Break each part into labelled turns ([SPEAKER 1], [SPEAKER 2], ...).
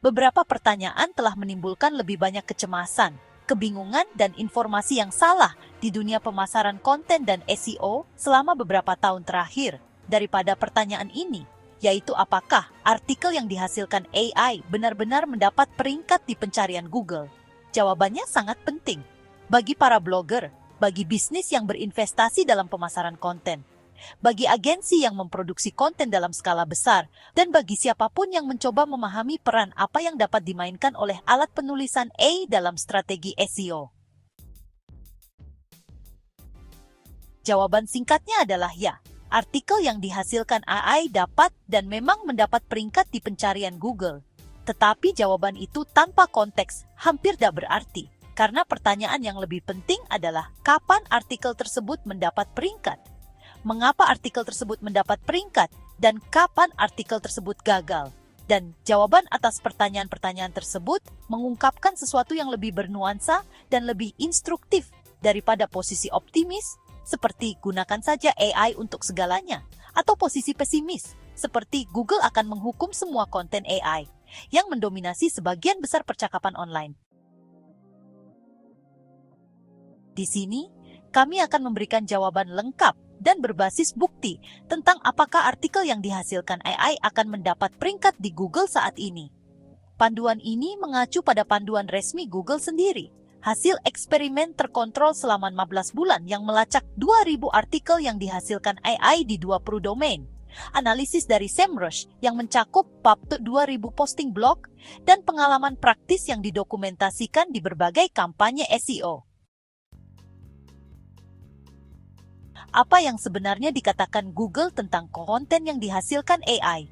[SPEAKER 1] beberapa pertanyaan telah menimbulkan lebih banyak kecemasan, kebingungan, dan informasi yang salah di dunia pemasaran konten dan SEO selama beberapa tahun terakhir daripada pertanyaan ini, yaitu apakah artikel yang dihasilkan AI benar-benar mendapat peringkat di pencarian Google. Jawabannya sangat penting bagi para blogger, bagi bisnis yang berinvestasi dalam pemasaran konten, bagi agensi yang memproduksi konten dalam skala besar, dan bagi siapapun yang mencoba memahami peran apa yang dapat dimainkan oleh alat penulisan AI dalam strategi SEO. Jawaban singkatnya adalah ya. Artikel yang dihasilkan AI dapat dan memang mendapat peringkat di pencarian Google. Tetapi jawaban itu tanpa konteks hampir tidak berarti, karena pertanyaan yang lebih penting adalah kapan artikel tersebut mendapat peringkat, mengapa artikel tersebut mendapat peringkat, dan kapan artikel tersebut gagal. Dan jawaban atas pertanyaan-pertanyaan tersebut mengungkapkan sesuatu yang lebih bernuansa dan lebih instruktif daripada posisi optimis, seperti gunakan saja AI untuk segalanya, atau posisi pesimis, seperti Google akan menghukum semua konten AI yang mendominasi sebagian besar percakapan online. Di sini, kami akan memberikan jawaban lengkap dan berbasis bukti tentang apakah artikel yang dihasilkan AI akan mendapat peringkat di Google saat ini. Panduan ini mengacu pada panduan resmi Google sendiri, hasil eksperimen terkontrol selama 15 bulan yang melacak 2.000 artikel yang dihasilkan AI di 20 domain, analisis dari SEMrush yang mencakup 2.000 posting blog, dan pengalaman praktis yang didokumentasikan di berbagai kampanye SEO. Apa yang sebenarnya dikatakan Google tentang konten yang dihasilkan AI?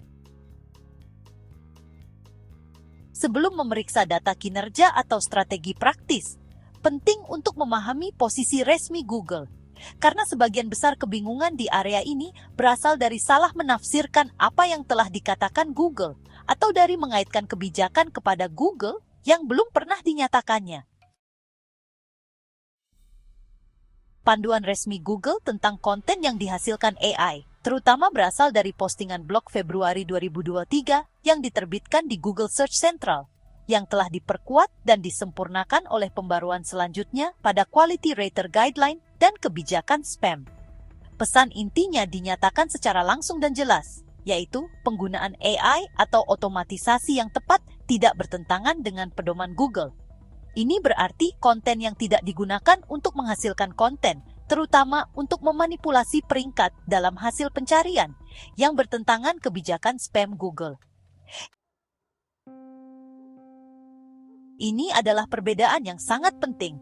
[SPEAKER 1] Sebelum memeriksa data kinerja atau strategi praktis, penting untuk memahami posisi resmi Google, karena sebagian besar kebingungan di area ini berasal dari salah menafsirkan apa yang telah dikatakan Google, atau dari mengaitkan kebijakan kepada Google yang belum pernah dinyatakannya. Panduan resmi Google tentang konten yang dihasilkan AI, terutama berasal dari postingan blog Februari 2023 yang diterbitkan di Google Search Central, yang telah diperkuat dan disempurnakan oleh pembaruan selanjutnya pada Quality Rater Guideline dan kebijakan spam. Pesan intinya dinyatakan secara langsung dan jelas, yaitu penggunaan AI atau otomatisasi yang tepat tidak bertentangan dengan pedoman Google. Ini berarti konten yang tidak digunakan untuk menghasilkan konten, terutama untuk memanipulasi peringkat dalam hasil pencarian, yang bertentangan kebijakan spam Google. Ini adalah perbedaan yang sangat penting.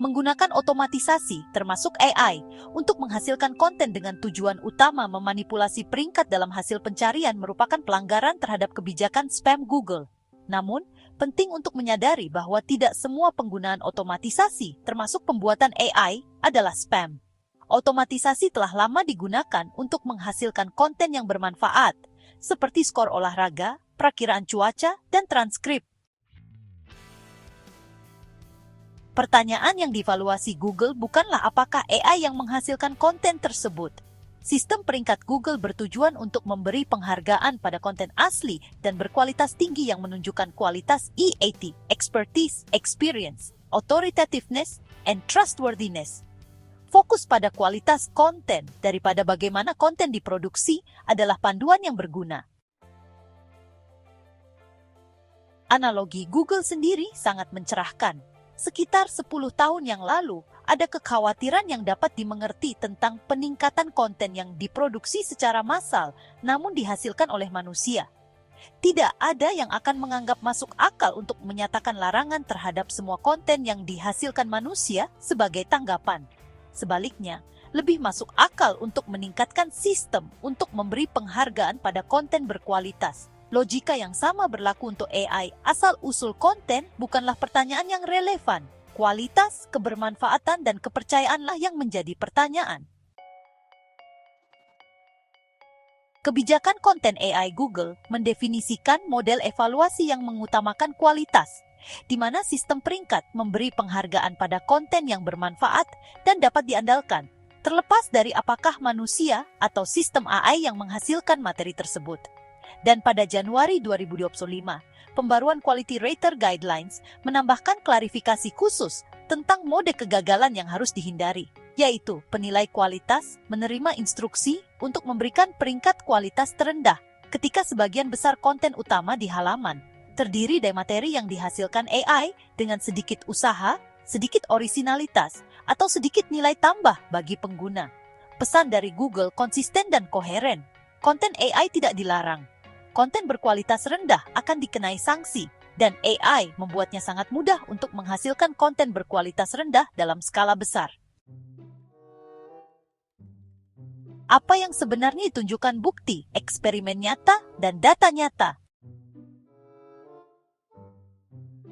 [SPEAKER 1] Menggunakan otomatisasi, termasuk AI, untuk menghasilkan konten dengan tujuan utama memanipulasi peringkat dalam hasil pencarian merupakan pelanggaran terhadap kebijakan spam Google. Namun, penting untuk menyadari bahwa tidak semua penggunaan otomatisasi, termasuk pembuatan AI, adalah spam. Otomatisasi telah lama digunakan untuk menghasilkan konten yang bermanfaat, seperti skor olahraga, perakiraan cuaca, dan transkrip. Pertanyaan yang dievaluasi Google bukanlah apakah AI yang menghasilkan konten tersebut. Sistem peringkat Google bertujuan untuk memberi penghargaan pada konten asli dan berkualitas tinggi yang menunjukkan kualitas EAT, expertise, experience, authoritativeness, and trustworthiness. Fokus pada kualitas konten daripada bagaimana konten diproduksi adalah panduan yang berguna. Analogi Google sendiri sangat mencerahkan. Sekitar 10 tahun yang lalu, ada kekhawatiran yang dapat dimengerti tentang peningkatan konten yang diproduksi secara massal, namun dihasilkan oleh manusia. Tidak ada yang akan menganggap masuk akal untuk menyatakan larangan terhadap semua konten yang dihasilkan manusia sebagai tanggapan. Sebaliknya, lebih masuk akal untuk meningkatkan sistem untuk memberi penghargaan pada konten berkualitas. Logika yang sama berlaku untuk AI, asal-usul konten bukanlah pertanyaan yang relevan. Kualitas, kebermanfaatan, dan kepercayaanlah yang menjadi pertanyaan. Kebijakan konten AI Google mendefinisikan model evaluasi yang mengutamakan kualitas, di mana sistem peringkat memberi penghargaan pada konten yang bermanfaat dan dapat diandalkan, terlepas dari apakah manusia atau sistem AI yang menghasilkan materi tersebut. Dan pada Januari 2025, pembaruan Quality Rater Guidelines menambahkan klarifikasi khusus tentang mode kegagalan yang harus dihindari, yaitu penilai kualitas menerima instruksi untuk memberikan peringkat kualitas terendah ketika sebagian besar konten utama di halaman terdiri dari materi yang dihasilkan AI dengan sedikit usaha, sedikit orisinalitas, atau sedikit nilai tambah bagi pengguna. Pesan dari Google konsisten dan koheren. Konten AI tidak dilarang. Konten berkualitas rendah akan dikenai sanksi, dan AI membuatnya sangat mudah untuk menghasilkan konten berkualitas rendah dalam skala besar. Apa yang sebenarnya ditunjukkan bukti, eksperimen nyata, dan data nyata?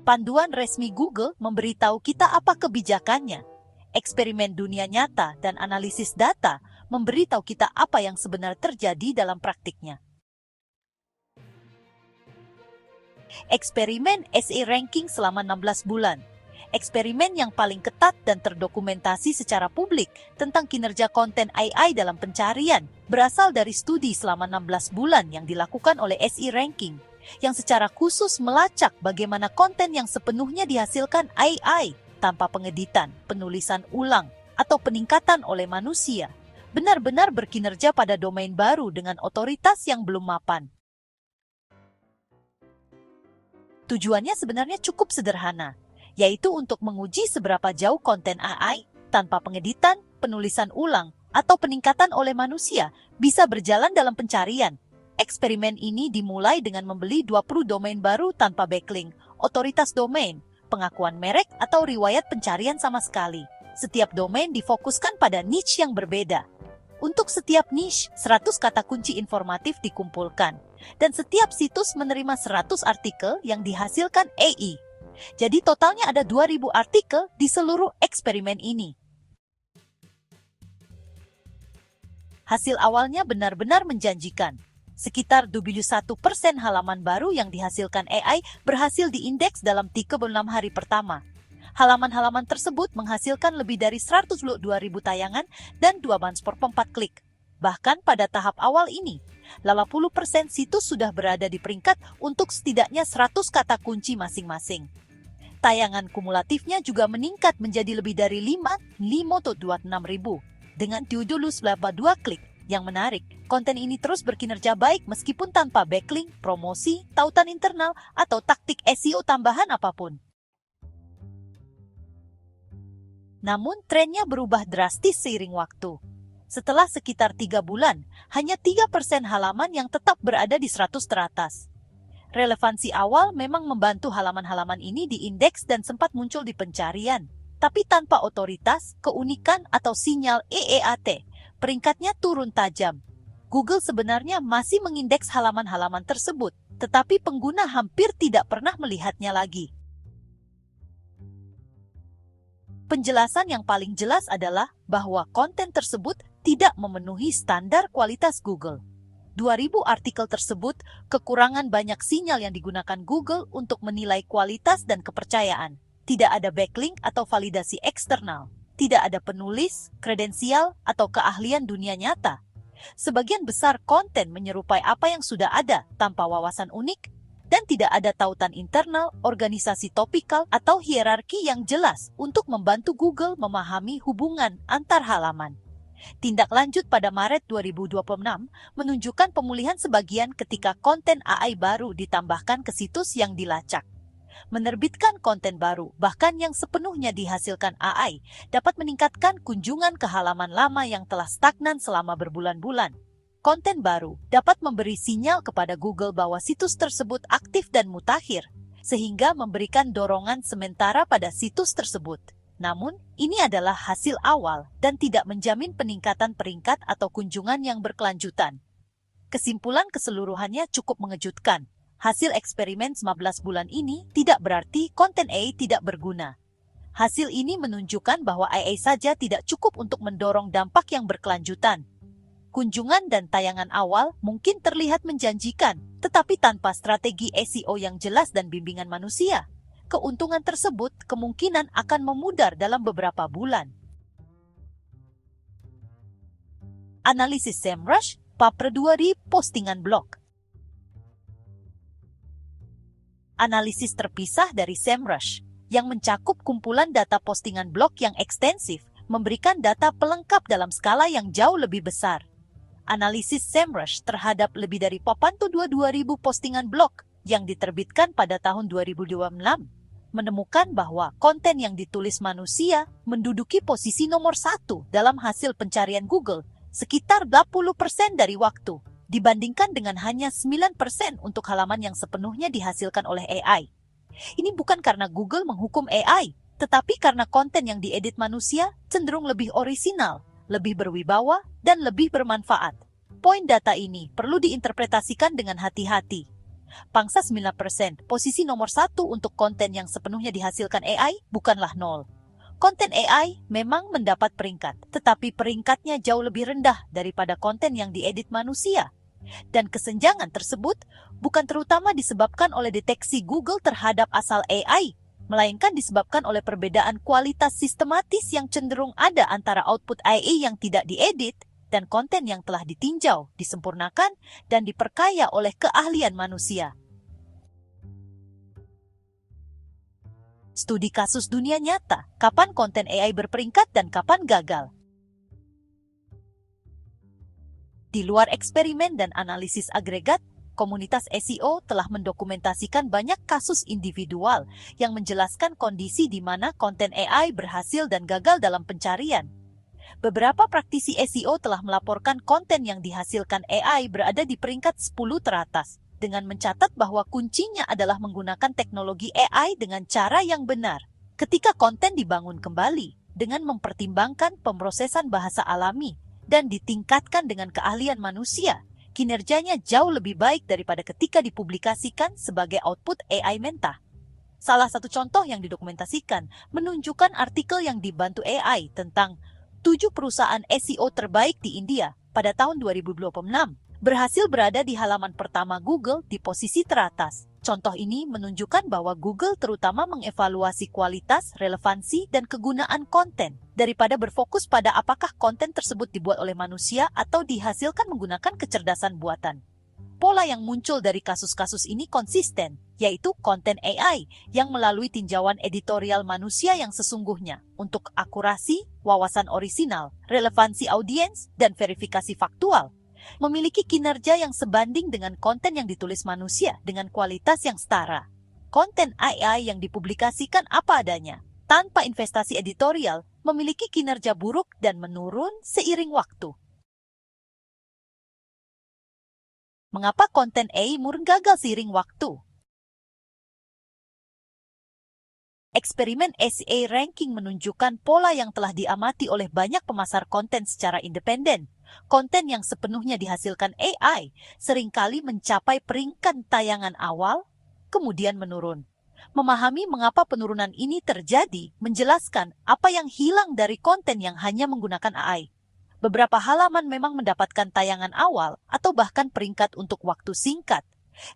[SPEAKER 1] Panduan resmi Google memberitahu kita apa kebijakannya. Eksperimen dunia nyata dan analisis data memberitahu kita apa yang sebenarnya terjadi dalam praktiknya. Eksperimen SE Ranking selama 16 bulan. Eksperimen yang paling ketat dan terdokumentasi secara publik tentang kinerja konten AI dalam pencarian berasal dari studi selama 16 bulan yang dilakukan oleh SE Ranking, yang secara khusus melacak bagaimana konten yang sepenuhnya dihasilkan AI tanpa pengeditan, penulisan ulang, atau peningkatan oleh manusia, benar-benar berkinerja pada domain baru dengan otoritas yang belum mapan. Tujuannya sebenarnya cukup sederhana, yaitu untuk menguji seberapa jauh konten AI tanpa pengeditan, penulisan ulang, atau peningkatan oleh manusia bisa berjalan dalam pencarian. Eksperimen ini dimulai dengan membeli 20 domain baru tanpa backlink, otoritas domain, pengakuan merek, atau riwayat pencarian sama sekali. Setiap domain difokuskan pada niche yang berbeda. Untuk setiap niche, 100 kata kunci informatif dikumpulkan, dan setiap situs menerima 100 artikel yang dihasilkan AI. Jadi totalnya ada 2000 artikel di seluruh eksperimen ini. Hasil awalnya benar-benar menjanjikan. Sekitar 21% halaman baru yang dihasilkan AI berhasil diindeks dalam 36 hari pertama. Halaman-halaman tersebut menghasilkan lebih dari 122.000 tayangan dan 2 banspor 4 klik. Bahkan pada tahap awal ini, 80% situs sudah berada di peringkat untuk setidaknya 100 kata kunci masing-masing. Tayangan kumulatifnya juga meningkat menjadi lebih dari 526.000 dengan judul 2 klik. Yang menarik, konten ini terus berkinerja baik meskipun tanpa backlink, promosi, tautan internal, atau taktik SEO tambahan apapun. Namun, trennya berubah drastis seiring waktu. Setelah sekitar 3 bulan, hanya 3% halaman yang tetap berada di 100 teratas. Relevansi awal memang membantu halaman-halaman ini diindeks dan sempat muncul di pencarian. Tapi tanpa otoritas, keunikan, atau sinyal EEAT, peringkatnya turun tajam. Google sebenarnya masih mengindeks halaman-halaman tersebut, tetapi pengguna hampir tidak pernah melihatnya lagi. Penjelasan yang paling jelas adalah bahwa konten tersebut tidak memenuhi standar kualitas Google. 2000 artikel tersebut kekurangan banyak sinyal yang digunakan Google untuk menilai kualitas dan kepercayaan. Tidak ada backlink atau validasi eksternal. Tidak ada penulis, kredensial, atau keahlian dunia nyata. Sebagian besar konten menyerupai apa yang sudah ada tanpa wawasan unik, dan tidak ada tautan internal, organisasi topikal, atau hierarki yang jelas untuk membantu Google memahami hubungan antar halaman. Tindak lanjut pada Maret 2026 menunjukkan pemulihan sebagian ketika konten AI baru ditambahkan ke situs yang dilacak. Menerbitkan konten baru, bahkan yang sepenuhnya dihasilkan AI, dapat meningkatkan kunjungan ke halaman lama yang telah stagnan selama berbulan-bulan. Konten baru dapat memberi sinyal kepada Google bahwa situs tersebut aktif dan mutakhir, sehingga memberikan dorongan sementara pada situs tersebut. Namun, ini adalah hasil awal dan tidak menjamin peningkatan peringkat atau kunjungan yang berkelanjutan. Kesimpulan keseluruhannya cukup mengejutkan. Hasil eksperimen 15 bulan ini tidak berarti konten AI tidak berguna. Hasil ini menunjukkan bahwa AI saja tidak cukup untuk mendorong dampak yang berkelanjutan. Kunjungan dan tayangan awal mungkin terlihat menjanjikan, tetapi tanpa strategi SEO yang jelas dan bimbingan manusia, keuntungan tersebut kemungkinan akan memudar dalam beberapa bulan. Analisis SEMrush, Bab 2 di postingan blog. analisis terpisah dari SEMrush, yang mencakup kumpulan data postingan blog yang ekstensif, memberikan data pelengkap dalam skala yang jauh lebih besar. Analisis SEMrush terhadap lebih dari 82.000 postingan blog yang diterbitkan pada tahun 2026 menemukan bahwa konten yang ditulis manusia menduduki posisi nomor 1 dalam hasil pencarian Google sekitar 80% dari waktu, dibandingkan dengan hanya 9% untuk halaman yang sepenuhnya dihasilkan oleh AI. Ini bukan karena Google menghukum AI, tetapi karena konten yang diedit manusia cenderung lebih orisinal, lebih berwibawa, dan lebih bermanfaat. Poin data ini perlu diinterpretasikan dengan hati-hati. Pangsa 9%, posisi nomor 1 untuk konten yang sepenuhnya dihasilkan AI bukanlah 0. Konten AI memang mendapat peringkat, tetapi peringkatnya jauh lebih rendah daripada konten yang diedit manusia. Dan kesenjangan tersebut bukan terutama disebabkan oleh deteksi Google terhadap asal AI, melainkan disebabkan oleh perbedaan kualitas sistematis yang cenderung ada antara output AI yang tidak diedit dan konten yang telah ditinjau, disempurnakan, dan diperkaya oleh keahlian manusia. Studi kasus dunia nyata, kapan konten AI berperingkat dan kapan gagal. Di luar eksperimen dan analisis agregat, komunitas SEO telah mendokumentasikan banyak kasus individual yang menjelaskan kondisi di mana konten AI berhasil dan gagal dalam pencarian. Beberapa praktisi SEO telah melaporkan konten yang dihasilkan AI berada di peringkat 10 teratas, dengan mencatat bahwa kuncinya adalah menggunakan teknologi AI dengan cara yang benar. Ketika konten dibangun kembali, dengan mempertimbangkan pemrosesan bahasa alami, dan ditingkatkan dengan keahlian manusia, kinerjanya jauh lebih baik daripada ketika dipublikasikan sebagai output AI mentah. Salah satu contoh yang didokumentasikan menunjukkan artikel yang dibantu AI tentang 7 perusahaan SEO terbaik di India pada tahun 2026 berhasil berada di halaman pertama Google di posisi teratas. Contoh ini menunjukkan bahwa Google terutama mengevaluasi kualitas, relevansi, dan kegunaan konten daripada berfokus pada apakah konten tersebut dibuat oleh manusia atau dihasilkan menggunakan kecerdasan buatan. Pola yang muncul dari kasus-kasus ini konsisten, yaitu konten AI yang melalui tinjauan editorial manusia yang sesungguhnya untuk akurasi, wawasan orisinal, relevansi audiens, dan verifikasi faktual, memiliki kinerja yang sebanding dengan konten yang ditulis manusia dengan kualitas yang setara. Konten AI yang dipublikasikan apa adanya, tanpa investasi editorial, memiliki kinerja buruk dan menurun seiring waktu. Mengapa konten AI murni gagal seiring waktu? Eksperimen SEA ranking menunjukkan pola yang telah diamati oleh banyak pemasar konten secara independen. Konten yang sepenuhnya dihasilkan AI seringkali mencapai peringkat tayangan awal, kemudian menurun. Memahami mengapa penurunan ini terjadi menjelaskan apa yang hilang dari konten yang hanya menggunakan AI. Beberapa halaman memang mendapatkan tayangan awal atau bahkan peringkat untuk waktu singkat,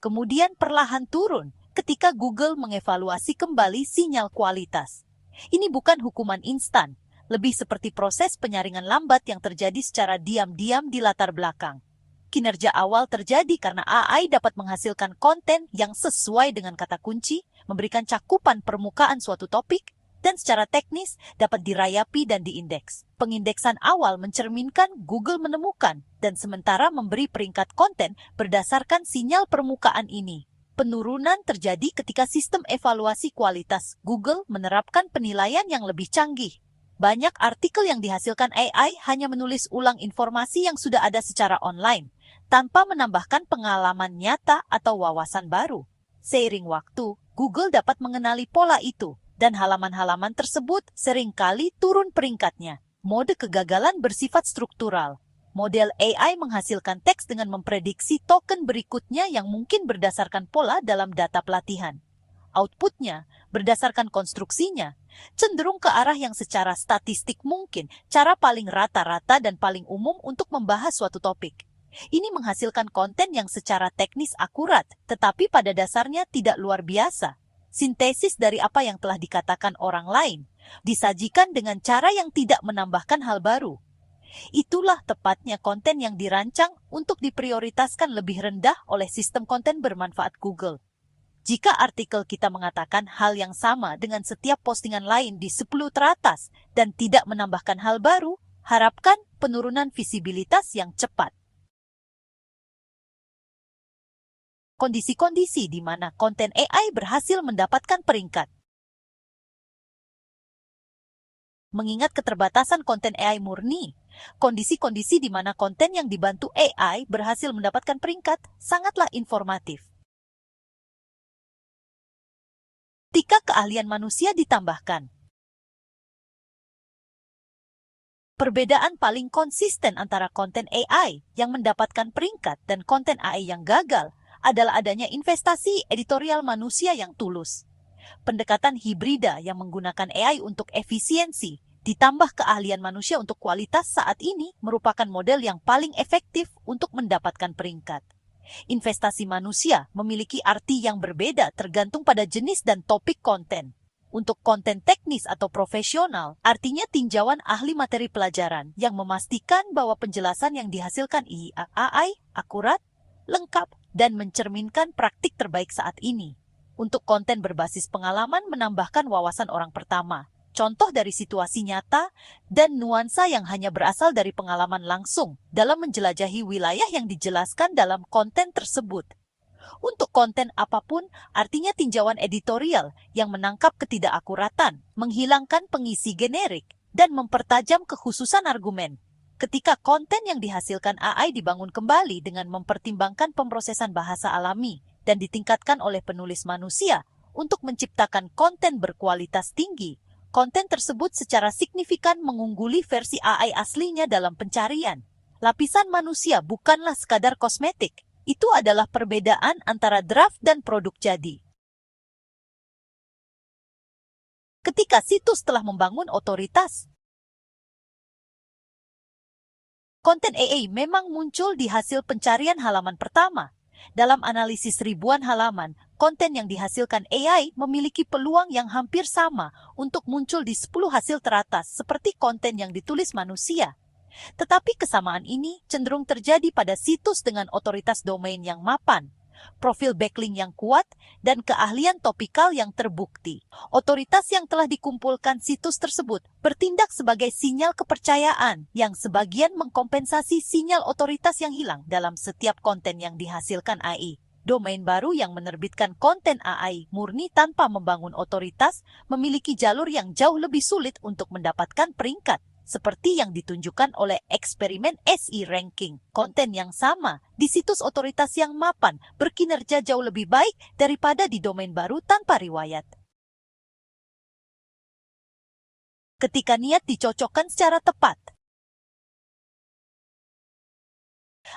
[SPEAKER 1] kemudian perlahan turun ketika Google mengevaluasi kembali sinyal kualitas. Ini bukan hukuman instan, lebih seperti proses penyaringan lambat yang terjadi secara diam-diam di latar belakang. Kinerja awal terjadi karena AI dapat menghasilkan konten yang sesuai dengan kata kunci, memberikan cakupan permukaan suatu topik, dan secara teknis dapat dirayapi dan diindeks. Pengindeksan awal mencerminkan Google menemukan dan sementara memberi peringkat konten berdasarkan sinyal permukaan ini. Penurunan terjadi ketika sistem evaluasi kualitas Google menerapkan penilaian yang lebih canggih. Banyak artikel yang dihasilkan AI hanya menulis ulang informasi yang sudah ada secara online, tanpa menambahkan pengalaman nyata atau wawasan baru. Seiring waktu, Google dapat mengenali pola itu, dan halaman-halaman tersebut seringkali turun peringkatnya. Mode kegagalan bersifat struktural. Model AI menghasilkan teks dengan memprediksi token berikutnya yang mungkin berdasarkan pola dalam data pelatihan. Outputnya, berdasarkan konstruksinya, cenderung ke arah yang secara statistik mungkin cara paling rata-rata dan paling umum untuk membahas suatu topik. Ini menghasilkan konten yang secara teknis akurat, tetapi pada dasarnya tidak luar biasa. Sintesis dari apa yang telah dikatakan orang lain, disajikan dengan cara yang tidak menambahkan hal baru. Itulah tepatnya konten yang dirancang untuk diprioritaskan lebih rendah oleh sistem konten bermanfaat Google. Jika artikel kita mengatakan hal yang sama dengan setiap postingan lain di 10 teratas dan tidak menambahkan hal baru, harapkan penurunan visibilitas yang cepat. Kondisi-kondisi di mana konten AI berhasil mendapatkan peringkat. Mengingat keterbatasan konten AI murni, kondisi-kondisi di mana konten yang dibantu AI berhasil mendapatkan peringkat sangatlah informatif. Ketika keahlian manusia ditambahkan. Perbedaan paling konsisten antara konten AI yang mendapatkan peringkat dan konten AI yang gagal adalah adanya investasi editorial manusia yang tulus. Pendekatan hibrida yang menggunakan AI untuk efisiensi ditambah keahlian manusia untuk kualitas saat ini merupakan model yang paling efektif untuk mendapatkan peringkat. Investasi manusia memiliki arti yang berbeda tergantung pada jenis dan topik konten. Untuk konten teknis atau profesional, artinya tinjauan ahli materi pelajaran yang memastikan bahwa penjelasan yang dihasilkan AI akurat, lengkap, dan mencerminkan praktik terbaik saat ini. Untuk konten berbasis pengalaman menambahkan wawasan orang pertama, contoh dari situasi nyata, dan nuansa yang hanya berasal dari pengalaman langsung dalam menjelajahi wilayah yang dijelaskan dalam konten tersebut. Untuk konten apapun, artinya tinjauan editorial yang menangkap ketidakakuratan, menghilangkan pengisi generik, dan mempertajam kekhususan argumen. Ketika konten yang dihasilkan AI dibangun kembali dengan mempertimbangkan pemrosesan bahasa alami dan ditingkatkan oleh penulis manusia untuk menciptakan konten berkualitas tinggi, konten tersebut secara signifikan mengungguli versi AI aslinya dalam pencarian. Lapisan manusia bukanlah sekadar kosmetik. Itu adalah perbedaan antara draft dan produk jadi. Ketika situs telah membangun otoritas, konten AI memang muncul di hasil pencarian halaman pertama. Dalam analisis ribuan halaman, konten yang dihasilkan AI memiliki peluang yang hampir sama untuk muncul di 10 hasil teratas seperti konten yang ditulis manusia. Tetapi kesamaan ini cenderung terjadi pada situs dengan otoritas domain yang mapan, profil backlink yang kuat, dan keahlian topikal yang terbukti. Otoritas yang telah dikumpulkan situs tersebut bertindak sebagai sinyal kepercayaan yang sebagian mengkompensasi sinyal otoritas yang hilang dalam setiap konten yang dihasilkan AI. Domain baru yang menerbitkan konten AI murni tanpa membangun otoritas memiliki jalur yang jauh lebih sulit untuk mendapatkan peringkat. Seperti yang ditunjukkan oleh eksperimen SE ranking. Konten yang sama di situs otoritas yang mapan berkinerja jauh lebih baik daripada di domain baru tanpa riwayat. Ketika niat dicocokkan secara tepat,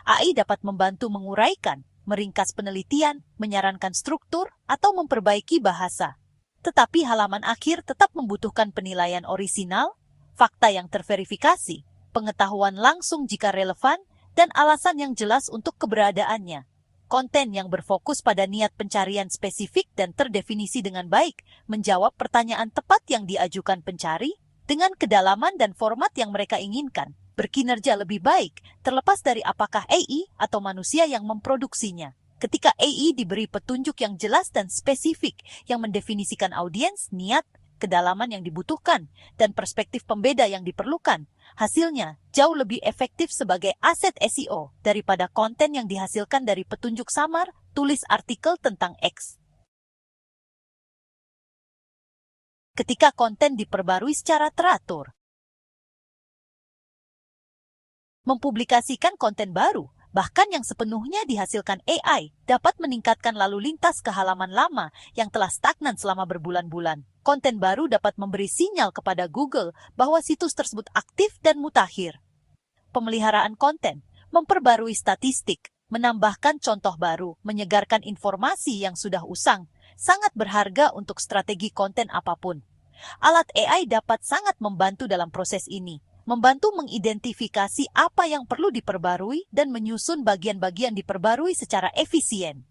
[SPEAKER 1] AI dapat membantu menguraikan, meringkas penelitian, menyarankan struktur, atau memperbaiki bahasa. Tetapi halaman akhir tetap membutuhkan penilaian orisinal, fakta yang terverifikasi, pengetahuan langsung jika relevan, dan alasan yang jelas untuk keberadaannya. Konten yang berfokus pada niat pencarian spesifik dan terdefinisi dengan baik menjawab pertanyaan tepat yang diajukan pencari dengan kedalaman dan format yang mereka inginkan, berkinerja lebih baik terlepas dari apakah AI atau manusia yang memproduksinya. Ketika AI diberi petunjuk yang jelas dan spesifik yang mendefinisikan audiens, niat, kedalaman yang dibutuhkan, dan perspektif pembeda yang diperlukan, hasilnya jauh lebih efektif sebagai aset SEO daripada konten yang dihasilkan dari petunjuk samar, tulis artikel tentang X. Ketika konten diperbarui secara teratur, mempublikasikan konten baru, bahkan yang sepenuhnya dihasilkan AI, dapat meningkatkan lalu lintas ke halaman lama yang telah stagnan selama berbulan-bulan. Konten baru dapat memberi sinyal kepada Google bahwa situs tersebut aktif dan mutakhir. Pemeliharaan konten, memperbarui statistik, menambahkan contoh baru, menyegarkan informasi yang sudah usang, sangat berharga untuk strategi konten apapun. Alat AI dapat sangat membantu dalam proses ini, membantu mengidentifikasi apa yang perlu diperbarui dan menyusun bagian-bagian diperbarui secara efisien.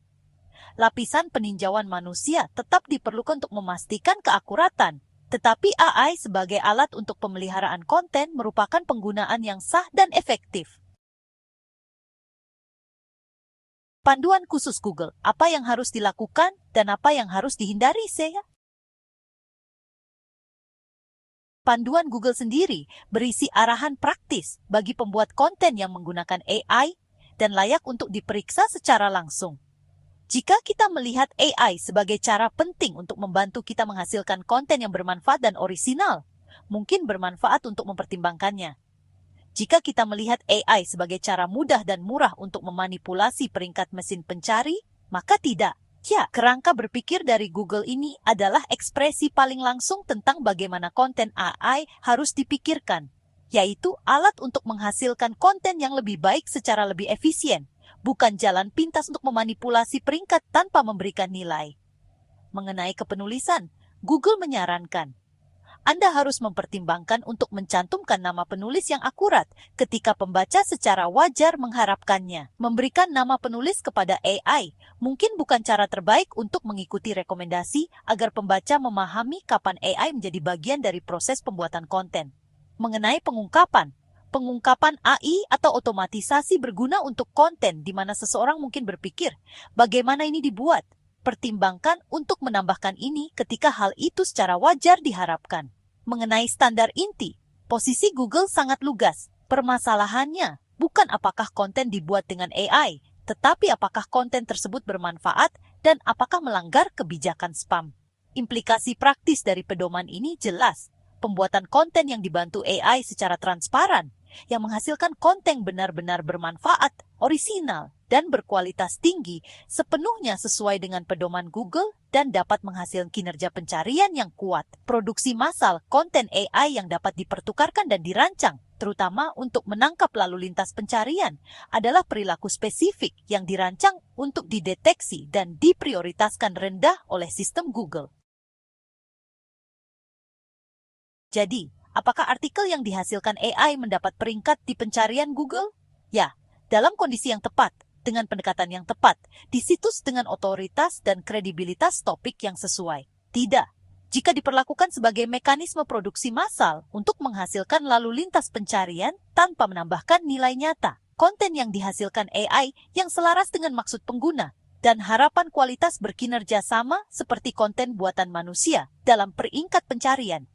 [SPEAKER 1] Lapisan peninjauan manusia tetap diperlukan untuk memastikan keakuratan, tetapi AI sebagai alat untuk pemeliharaan konten merupakan penggunaan yang sah dan efektif. Panduan khusus Google, apa yang harus dilakukan dan apa yang harus dihindari, saya. Panduan Google sendiri berisi arahan praktis bagi pembuat konten yang menggunakan AI dan layak untuk diperiksa secara langsung. Jika kita melihat AI sebagai cara penting untuk membantu kita menghasilkan konten yang bermanfaat dan orisinal, mungkin bermanfaat untuk mempertimbangkannya. Jika kita melihat AI sebagai cara mudah dan murah untuk memanipulasi peringkat mesin pencari, maka tidak. Ya, kerangka berpikir dari Google ini adalah ekspresi paling langsung tentang bagaimana konten AI harus dipikirkan, yaitu alat untuk menghasilkan konten yang lebih baik secara lebih efisien, bukan jalan pintas untuk memanipulasi peringkat tanpa memberikan nilai. Mengenai kepenulisan, Google menyarankan Anda harus mempertimbangkan untuk mencantumkan nama penulis yang akurat ketika pembaca secara wajar mengharapkannya. Memberikan nama penulis kepada AI mungkin bukan cara terbaik untuk mengikuti rekomendasi agar pembaca memahami kapan AI menjadi bagian dari proses pembuatan konten. Mengenai pengungkapan AI atau otomatisasi berguna untuk konten di mana seseorang mungkin berpikir, bagaimana ini dibuat? Pertimbangkan untuk menambahkan ini ketika hal itu secara wajar diharapkan. Mengenai standar inti, posisi Google sangat lugas. Permasalahannya bukan apakah konten dibuat dengan AI, tetapi apakah konten tersebut bermanfaat dan apakah melanggar kebijakan spam. Implikasi praktis dari pedoman ini jelas. Pembuatan konten yang dibantu AI secara transparan, yang menghasilkan konten benar-benar bermanfaat, orisinal, dan berkualitas tinggi sepenuhnya sesuai dengan pedoman Google dan dapat menghasilkan kinerja pencarian yang kuat. Produksi massal konten AI yang dapat dipertukarkan dan dirancang, terutama untuk menangkap lalu lintas pencarian, adalah perilaku spesifik yang dirancang untuk dideteksi dan diprioritaskan rendah oleh sistem Google. Jadi, apakah artikel yang dihasilkan AI mendapat peringkat di pencarian Google? Ya, dalam kondisi yang tepat, dengan pendekatan yang tepat, di situs dengan otoritas dan kredibilitas topik yang sesuai. Tidak, jika diperlakukan sebagai mekanisme produksi massal untuk menghasilkan lalu lintas pencarian tanpa menambahkan nilai nyata. Konten yang dihasilkan AI yang selaras dengan maksud pengguna dan harapan kualitas berkinerja sama seperti konten buatan manusia dalam peringkat pencarian.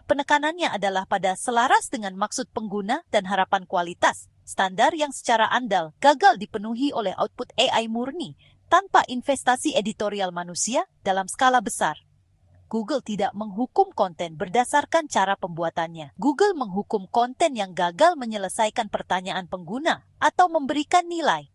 [SPEAKER 1] Penekanannya adalah pada selaras dengan maksud pengguna dan harapan kualitas, standar yang secara andal gagal dipenuhi oleh output AI murni tanpa investasi editorial manusia dalam skala besar. Google tidak menghukum konten berdasarkan cara pembuatannya. Google menghukum konten yang gagal menyelesaikan pertanyaan pengguna atau memberikan nilai